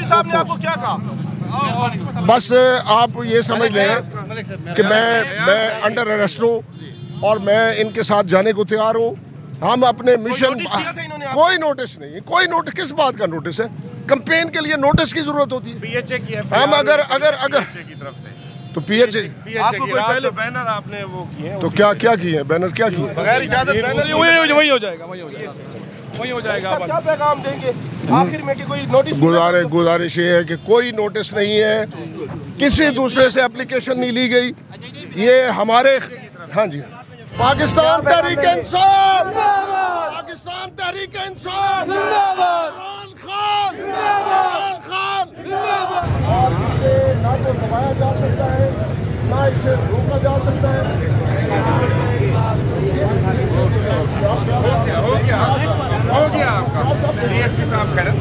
साहब ने आपको क्या कहा? बस आप ये समझ लें कि मैं अंडर अरेस्ट हूँ और मैं इनके साथ जाने को तैयार हूँ। हम अपने मिशन, कोई नोटिस नहीं, कोई नोटिस, किस बात का नोटिस है? कैंपेन के लिए नोटिस की जरूरत होती है। पीएचए की हम अगर की तरफ से तो पीएचए आपको कोई पहले बैनर आपने वो किए हैं? तो क्या किए हैं? बैनर क्या किए? बगैर इजाजत बैनर वही हो जाएगा। क्या पैगाम देंगे आखिर में कि कोई नोटिस? गुजारिश ये है कि कोई नोटिस नहीं है, किसी दूसरे से एप्लीकेशन नहीं ली गई। ये हमारे, हाँ जी, पाकिस्तान तहरीक इंसाफ, पाकिस्तान तहरीक इंसाफ, इमरान खान, और इसे ना तो दबाया जा सकता है, ना इसे रोका जा सकता है। हो गया आपका डीएसपी साहब कह रहे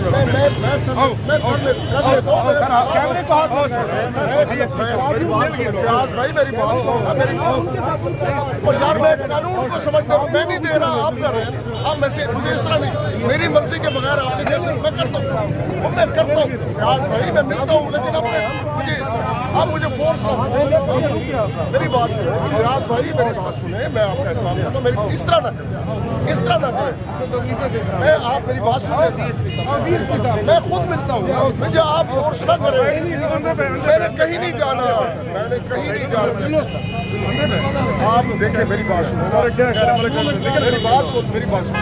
यार मैं कानून को समझता हूँ, मैं नहीं दे रहा, आप कर रहे हैं। आप मैं से मुझे इस तरह नहीं, मेरी मर्जी के बगैर आपने जैसे मैं करता हूँ, मैं करता हूँ भाई, मैं मिलता हूँ, लेकिन अब मुझे आप मुझे फोर्स ना, मेरी बात सुनो आप भाई, मेरी बात सुने, मैं आपका एहतराम करता हूँ, मेरी इस तरह ना करें, इस तरह ना करें। मैं आप मेरी बात सुने, मैं खुद मिलता हूँ, मुझे आप फोर्स ना करें। मैंने कहीं नहीं जाना, मैंने कहीं नहीं जाना। आप देखें मेरी बात सुनो, मेरी बात सुन, मेरी बात सुन,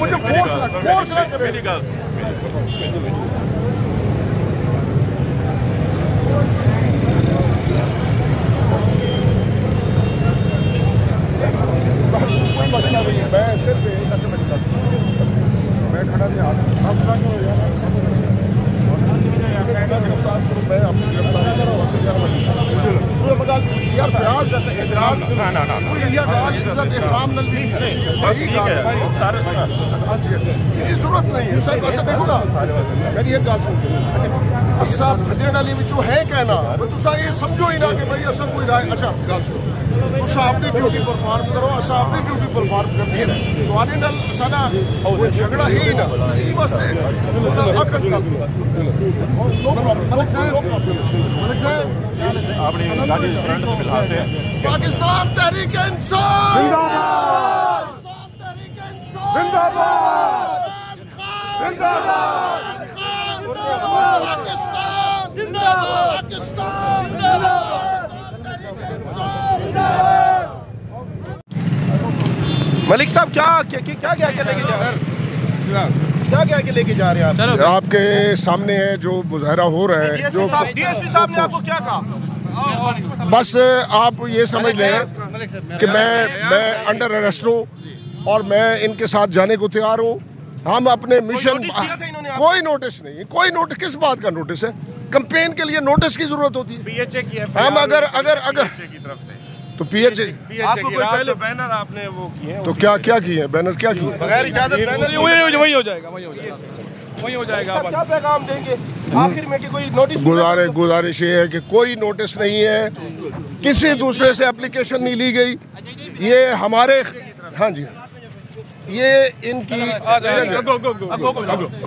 मुझे फोर्स ना करें। कोई मसला नहीं है, मैं सिर्फ मैं खड़ा नहीं, जरूरत नहीं है सर। वैसे देखो ना, मेरी एक गल सुन, असा भजन वाली विचों है कहना, तुसा ये समझो ही ना कि भाई असा कोई राय। अच्छा गल सुनो, तुसा अपनी ड्यूटी परफॉर्म करो, असा अपनी ड्यूटी परफॉर्म करनी है। तुम्हारे नाल साडा कोई झगड़ा ही ना, यही वास्ते पाकिस्तान तहरीक इंसाफ जिंदाबाद, पाकिस्तान तहरीक इंसाफ जिंदाबाद, पाकिस्तान जिंदाबाद, पाकिस्तान जिंदाबाद। मलिक साहब क्या लेके जा रहे हैं? क्या लेके जा रहे हैं आप? आपके सामने है जो मुजाहरा हो रहा है, जो डीएसपी साहब ने आपको क्या कहा? बस आप ये समझ लें कि मैं अंडर अरेस्ट हूँ और मैं इनके साथ जाने को तैयार हूँ। हम अपने मिशन, कोई नोटिस नहीं, कोई नोटिस, किस बात का नोटिस है? कैंपेन के लिए नोटिस की जरूरत होती है। पीएचए की हम अगर की तरफ से तो पीएचए आपको कोई पहले बैनर आपने वो किए हैं? तो क्या किए हैं? बैनर क्या किए? बगैर इजाजत बैनर वही हो जाएगा। क्या पैगाम देंगे आखिर में कि कोई नोटिस? गुजारिश ये है कि कोई नोटिस नहीं है, किसी दूसरे से एप्लीकेशन नहीं ली गई। ये हमारे, हाँ जी, ये इनकी,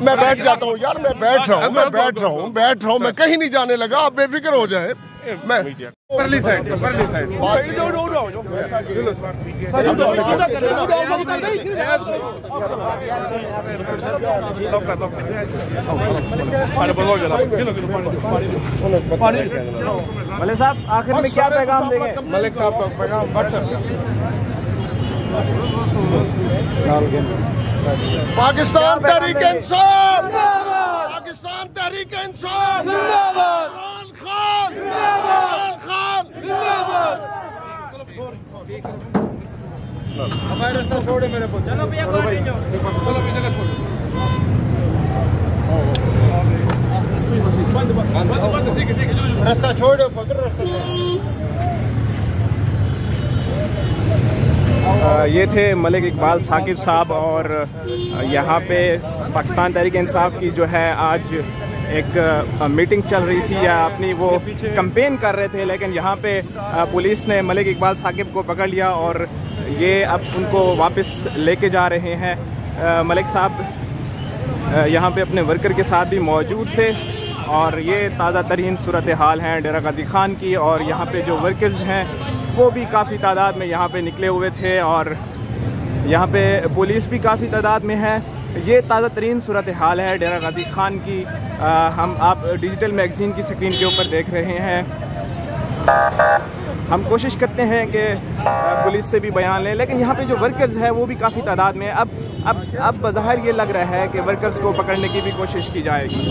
मैं बैठ जाता हूँ यार, मैं बैठ रहा हूँ, मैं कहीं नहीं जाने लगा, आप बेफिक्र हो जाए। मैं परली साइड मलिक साहब आखिर में क्या पैगाम देंगे? मलिक साहब का पैगाम पाकिस्तान तहरीक इंसाफ, पाकिस्तान तहरीक इंसाफ, इमरान खान, रास्ता छोड़े मेरे को। चलो भैया चलो जगह छोड़ो। रास्ता छोड़ो, पकड़ रास्ता। ये थे मलिक इकबाल साकिब साहब और यहाँ पे पाकिस्तान तहरीक इंसाफ की जो है आज एक मीटिंग चल रही थी या अपनी वो कैंपेन कर रहे थे, लेकिन यहाँ पे पुलिस ने मलिक इकबाल साकिब को पकड़ लिया और ये अब उनको वापस लेके जा रहे हैं। मलिक साहब यहाँ पे अपने वर्कर के साथ भी मौजूद थे और ये ताज़ा तरीन सूरत हाल है डेरा गाजी खान की। और यहाँ पे जो वर्कर्स हैं वो भी काफ़ी तादाद में यहाँ पे निकले हुए थे और यहाँ पे पुलिस भी काफ़ी तादाद में है। ये ताज़ा तरीन सूरत हाल है डेरा गाजी खान की। आप डिजिटल मैगज़ीन की स्क्रीन के ऊपर देख रहे हैं। हम कोशिश करते हैं कि पुलिस से भी बयान लें, लेकिन यहाँ पे जो वर्कर्स हैं वो भी काफ़ी तादाद में है। अब बज़ाहिर ये लग रहा है कि वर्कर्स को पकड़ने की भी कोशिश की जाएगी।